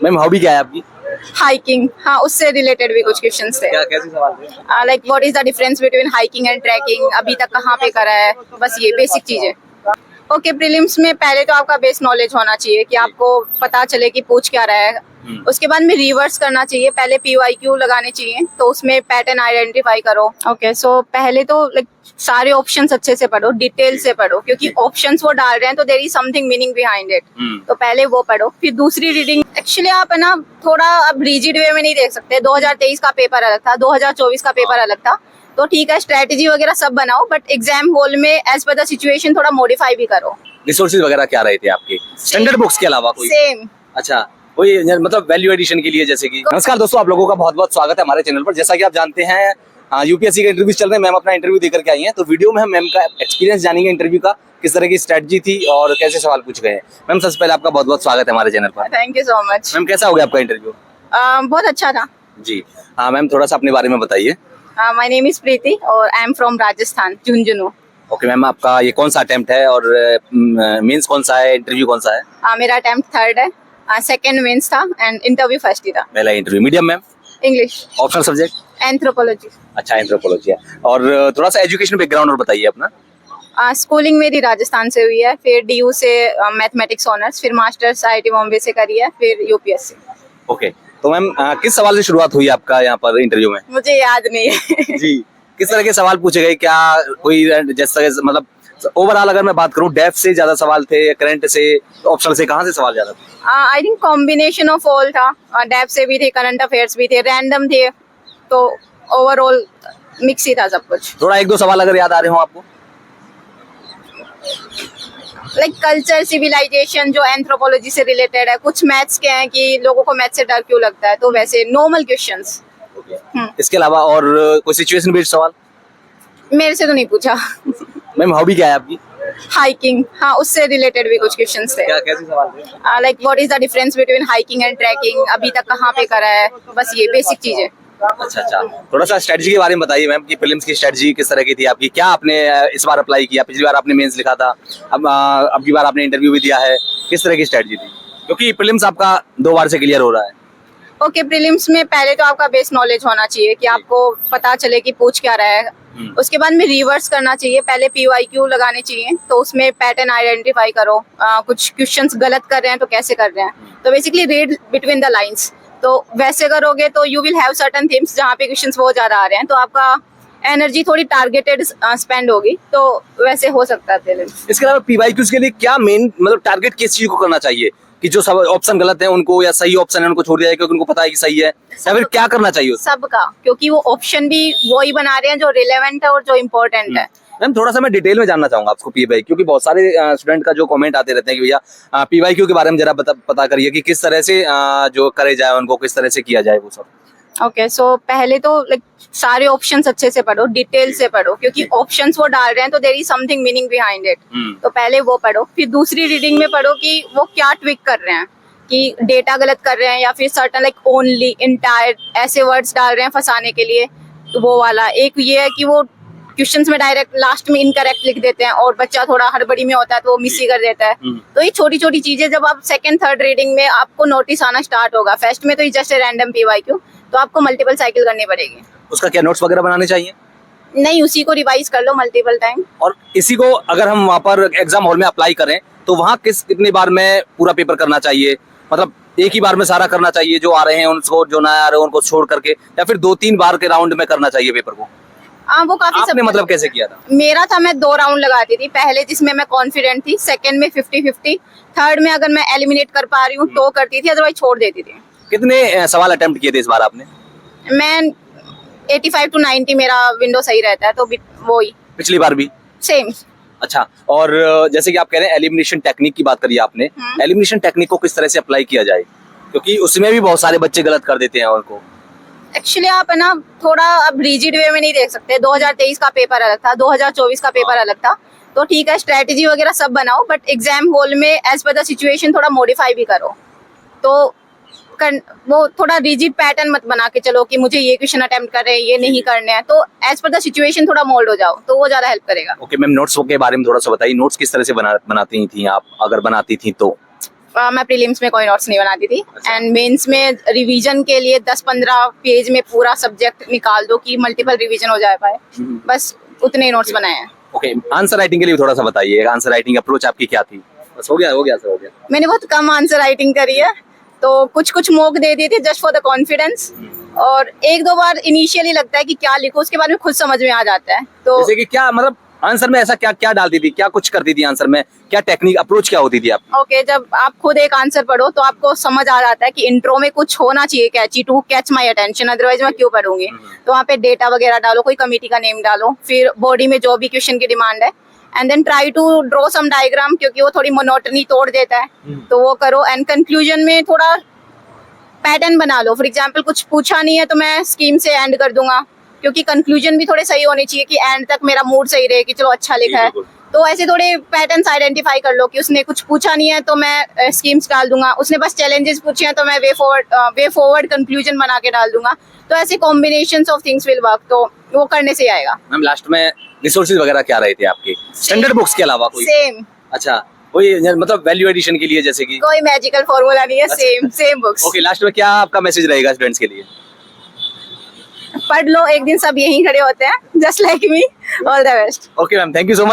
Ma'am hobby क्या है आपकी? हाइकिंग, हाँ उससे रिलेटेड भी कुछ क्वेश्चंस थे। क्या कैसे सवाल थे? Like what is the difference between hiking and trekking, अभी तक कहाँ पे करा है, बस ये बेसिक चीजें। ओके, प्रीलिम्स में पहले तो आपका बेस नॉलेज होना चाहिए कि आपको पता चले कि पूछ क्या रहा है। उसके बाद में रिवर्स करना चाहिए, पहले PYQ लगाने चाहिए तो उसमें पैटर्न आइडेंटिफाई करो। ओके, सो पहले तो लाइक सारे ऑप्शंस अच्छे से पढ़ो, डिटेल से पढ़ो, क्योंकि ऑप्शंस वो डाल रहे हैं तो there is something meaning behind it. तो पहले वो पढ़ो, फिर दूसरी रीडिंग। एक्चुअली आप है ना थोड़ा अब रिजिड वे में नहीं देख सकते। 2023 का पेपर अलग था, 2024 का पेपर अलग था, तो ठीक है स्ट्रेटेजी वगैरह सब बनाओ, बट एग्जाम हॉल में एज पर द सिचुएशन थोड़ा मॉडिफाई भी करो। रिसोर्सेज वगैरह क्या रहे थे आपके स्टैंडर्ड बुक्स के अलावा कोई? सेम। अच्छा, वही मतलब वैल्यू एडिशन के लिए जैसे कि। नमस्कार दोस्तों, आप लोगों का बहुत बहुत स्वागत है हमारे चैनल पर। जैसा कि आप जानते हैं यूपीएससी के इंटरव्यूज चल रहे हैं, मैम अपना इंटरव्यू देकर के आई हैं, तो वीडियो में हम मैम का एक्सपीरियंस जानेंगे इंटरव्यू का, किस तरह की स्ट्रेटजी थी और कैसे सवाल पूछ गए हैं। मैम सबसे पहले आपका बहुत बहुत स्वागत है हमारे चैनल पर। Thank you so much. Ma'am कैसा हो गया आपका इंटरव्यू? बहुत अच्छा था जी हाँ मैम, थोड़ा सा अपने बारे में बताइए। माय नेम इज प्रीति और I am from Rajasthan, Jhunjhunu. Okay ma'am, आपका ये कौन सा अटेम्प्ट है और मेंस कौन सा है, इंटरव्यू कौन सा है? मेरा अटेम्प्ट थर्ड है, सेकंड मेंस था एंड इंटरव्यू फर्स्ट ही था। पहला interview. Medium ma'am? English. Optional subject? Anthropology. अच्छा, एंथ्रोपोलॉजी है। और थोड़ा सा एजुकेशन बैकग्राउंड और बताइए अपना। स्कूलिंग मेरी राजस्थान से हुई है, फिर DU से मैथमेटिक्स ऑनर्स, फिर मास्टर्स IIT बॉम्बे से करी है, फिर UPSC। ओके, तो मैम किस सवाल से शुरुआत हुई आपका यहाँ पर इंटरव्यू में? मुझे याद नहीं है। जी, किस तरह के सवाल पूछे गए? क्या कोई जैसा मतलब ओवरऑल अगर मैं बात करूँ, डेप्थ से ज्यादा सवाल थे, करंट से, ऑप्शनल से, कहाँ से सवाल ज्यादा थे? I think combination of all था, डेप्थ से भी थे, करंट अफेयर्स भी थे, रैंडम थे, तो ओवरऑल मिक्स ही था सब कुछ। थोड़ा एक दो सवाल अगर याद आ रहे हो आपको। लाइक कल्चर, सिविलाइजेशन जो एंथ्रोपोलॉजी से रिलेटेड है, कुछ मैथ्स के हैं कि लोगों को मैथ से डर क्यों लगता है, तो वैसे नॉर्मल क्वेश्चंस। इसके अलावा और कोई सिचुएशन बेस्ड सवाल? मेरे से तो नहीं पूछा। मैम हॉबी क्या है आपकी? हाइकिंग, हाँ उससे रिलेटेड भी कुछ क्वेश्चंस थे। क्या कैसे सवाल थे? Like what is the difference between hiking and trekking, अभी तक कहाँ पे करा है, बस ये बेसिक चीजें। अच्छा, थोड़ा सा स्ट्रेटजी के बारे में बताइए मैम कि प्रीलिम्स की स्ट्रेटजी किस तरह की थी आपकी, क्या आपने इस बार अप्लाई किया? पिछली बार आपने मेंस लिखा था, अब की बार आपने इंटरव्यू भी दिया है, किस तरह की स्ट्रेटजी थी? क्योंकि प्रीलिम्स आपका 2 बार से क्लियर हो रहा है। ओके, प्रीलिम्स में पहले तो आपका बेस नॉलेज होना चाहिए कि आपको पता चले कि पूछ क्या रहा है। उसके बाद में रिवर्स करना चाहिए, पहले PYQ लगाने चाहिए तो उसमें पैटर्न आइडेंटिफाई करो, कुछ क्वेश्चंस गलत कर रहे हैं तो कैसे कर रहे हैं, तो basically read between the lines. तो वैसे करोगे तो you will have certain themes जहाँ पे क्वेश्चंस बहुत ज्यादा आ रहे हैं, तो आपका एनर्जी थोड़ी टारगेटेड स्पेंड होगी, तो वैसे हो सकता है प्रीलिम्स। इसके अलावा PYQs के लिए क्या मेन मतलब टारगेट किस चीज को करना चाहिए कि जो सब ऑप्शन गलत है उनको, या सही ऑप्शन है उनको छोड़ दिया जाए क्योंकि उनको पता है कि सही है, या फिर क्या करना चाहिए? सबका, क्योंकि वो ऑप्शन भी वही बना रहे हैं जो रिलेवेंट है और जो इम्पोर्टेंट है। मैम थोड़ा सा मैं डिटेल में जानना चाहूंगा आपको PYQ, क्योंकि बहुत सारे स्टूडेंट का जो कमेंट आते रहते हैं कि भैया PYQ के बारे में जरा पता करिए कि किस तरह से जो करे जाए, उनको किस तरह से किया जाए वो सब। ओके, सो पहले तो लाइक सारे ऑप्शंस अच्छे से पढ़ो, डिटेल से पढ़ो, क्योंकि ऑप्शंस वो डाल रहे हैं तो there is something meaning behind it. तो पहले वो पढ़ो, फिर दूसरी रीडिंग में पढ़ो कि वो क्या ट्विक कर रहे हैं, कि डेटा गलत कर रहे हैं या फिर सर्टन लाइक ओनली, इंटायर, ऐसे वर्ड्स डाल रहे हैं फंसाने के लिए, तो वो वाला। एक ये है कि वो क्वेश्चंस में डायरेक्ट लास्ट में इनकरेक्ट लिख देते हैं और बच्चा थोड़ा हड़बड़ी में होता है तो वो मिस ही कर देता है। तो ये छोटी छोटी चीजें जब आप सेकंड थर्ड रीडिंग में आपको नोटिस आना स्टार्ट होगा, फर्स्ट में तो जस्ट रैंडम PYQ, तो आपको मल्टीपल साइकिल करनी पड़ेगी। उसका क्या नोट्स वगैरह बनाने चाहिए? नहीं, उसी को रिवाइज कर लो मल्टीपल टाइम। और इसी को अगर हम वहाँ पर एग्जाम हॉल में अप्लाई करें तो वहाँ कितनी बार में पूरा पेपर करना चाहिए? मतलब एक ही बार में सारा करना चाहिए जो आ रहे हैं उनको, जो ना आ रहे हैं उनको छोड़ करके, या फिर 2-3 बार के राउंड में करना चाहिए पेपर को? वो काफी आपने मतलब कैसे किया था? मेरा था, मैं 2 राउंड लगाती थी, पहले जिसमें मैं कॉन्फिडेंट थी, सेकंड में 50-50, थर्ड में अगर मैं एलिमिनेट कर पा रही हूँ तो करती थी, अदरवाइज छोड़ देती थी। कितने सवाल अटेम्प्ट किए थे इस बार आपने? मैं 85 to 90 मेरा विंडो सही रहता है, तो वो ही। पिछली बार भी सेम। अच्छा, और जैसे कि आप कह रहे हैं एलिमिनेशन टेक्निक की बात करी आपने, एलिमिनेशन टेक्निक को किस तरह से अप्लाई किया जाए, क्योंकि उसमें भी बहुत सारे बच्चे गलत कर देते हैं उनको। एक्चुअली आप है ना थोड़ा अब रिजिड वे में नहीं देख सकते। 2023 का पेपर अलग था, 2024 का पेपर अलग था, तो ठीक है स्ट्रेटेजी वगैरह सब बनाओ, बट एग्जाम हॉल में एज पर द सिचुएशन थोड़ा मॉडिफाई भी करो। तो वो थोड़ा रिजिड पैटर्न मत बना के चलो कि मुझे ये क्वेश्चन अटेम्प्ट कर रहे हैं, ये नहीं करने हैं, तो एज पर द सिचुएशन थोड़ा मोल्ड हो जाओ, तो वो ज्यादा हेल्प करेगा। ओके मैम, नोट्स के बारे में थोड़ा सा बताइए, नोट्स किस तरह से बनाती थी आप, अगर बनाती थी तो? मैं प्रीलिम्स में कोई नोट्स नहीं बनाती थी अच्छा। एंड मेंस में रिवीजन के लिए 10-15 पेज में पूरा सब्जेक्ट निकाल दो कि मल्टीपल रिवीजन हो जाए पाए, बस उतने ही नोट्स बनाए हैं। ओके, आंसर राइटिंग के लिए भी थोड़ा सा बताइए, आंसर राइटिंग अप्रोच आपकी क्या थी? बस हो गया सर, हो गया। मैंने बहुत कम आंसर राइटिंग करी है, तो कुछ मॉक दे दी थी जस्ट फॉर द कॉन्फिडेंस, और एक दो बार इनिशियली लगता है कि क्या लिखो, उसके बाद में खुद समझ में आ जाता है। तो जैसे कि क्या मतलब आंसर में ऐसा क्या क्या डालती थी, क्या कुछ करती थी आंसर में, क्या टेक्निक अप्रोच क्या होती थी आपकी? ओके, जब आप खुद एक आंसर पढ़ो तो आपको समझ आ जाता है कि इंट्रो में कुछ होना चाहिए catchy to catch my attention, otherwise मैं क्यों पढ़ूंगी। तो वहाँ पे डेटा वगैरह डालो, कोई कमेटी का नेम डालो, फिर बॉडी में जो भी क्वेश्चन की डिमांड है, and then try to draw some diagram, क्योंकि वो थोड़ी मोनोटनी तोड़ देता है, तो वो करो। एंड कंक्लूजन में थोड़ा पैटर्न बना लो। फॉर एग्जाम्पल कुछ पूछा नहीं है तो मैं स्कीम से एंड कर दूंगा, क्योंकि कंक्लूजन भी थोड़े सही होने चाहिए कि एंड तक मेरा मूड सही रहे कि चलो अच्छा लिखा है। तो ऐसे थोड़े पैटर्न्स आइडेंटिफाई कर लो कि उसने कुछ पूछा नहीं है तो मैं स्कीम्स डाल दूंगा, उसने बस चैलेंजेस पूछे हैं तो मैं वे फॉरवर्ड कंक्लूजन बना के डाल दूंगा। तो ऐसे combinations of things will work, तो वो करने से आएगा। मैम लास्ट में रिसोर्सेज वगैरह क्या रहे थे आपके स्टैंडर्ड बुक्स के अलावा कोई? सेम, अच्छा, कोई मतलब वैल्यू एडिशन के लिए जैसे कि? कोई मैजिकल फॉर्मूला नहीं है, सेम बुक्स। ओके, लास्ट में क्या आपका मैसेज रहेगा स्टूडेंट्स के लिए? पढ़ लो, एक दिन सब यहीं खड़े होते हैं, just like me. All the best. Okay ma'am, thank you so much.